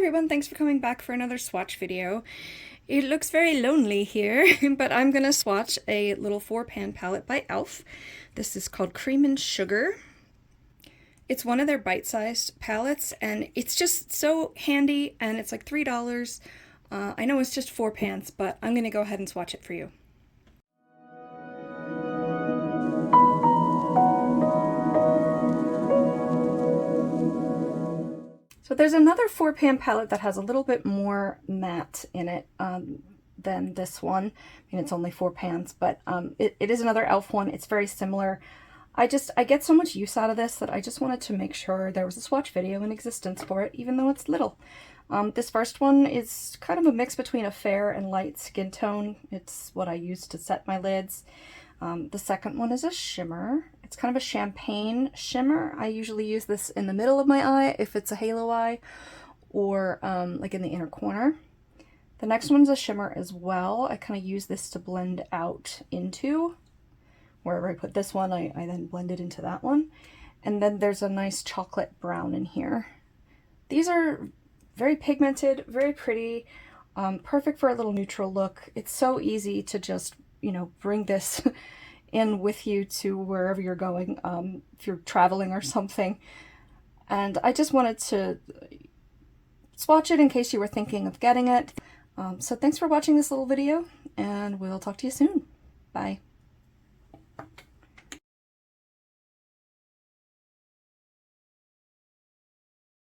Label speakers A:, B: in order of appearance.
A: everyone, thanks for coming back for another swatch video. It looks very lonely here, but I'm gonna swatch a little 4-pan palette by e.l.f. This is called Cream and Sugar. It's one of their bite-sized palettes, and it's just so handy, and it's like $3. I know it's just 4 pans, but I'm gonna go ahead and swatch it for you. So there's another 4-pan palette that has a little bit more matte in it than this one. I mean, it's only 4 pans, but it is another e.l.f. one. It's very similar. I get so much use out of this that I just wanted to make sure there was a swatch video in existence for it, even though it's little. This first one is kind of a mix between a fair and light skin tone. It's what I use to set my lids. The second one is a shimmer. It's kind of a champagne shimmer. I usually use this in the middle of my eye if it's a halo eye, or like in the inner corner. The next one's a shimmer as well. I kind of use this to blend out into wherever I put this one. I then blend it into that one. And then there's a nice chocolate brown in here. These are very pigmented, very pretty, perfect for a little neutral look. It's so easy to just, you know, bring this in with you to wherever you're going, if you're traveling or something. And I just wanted to swatch it in case you were thinking of getting it. So thanks for watching this little video, and we'll talk to you soon. Bye.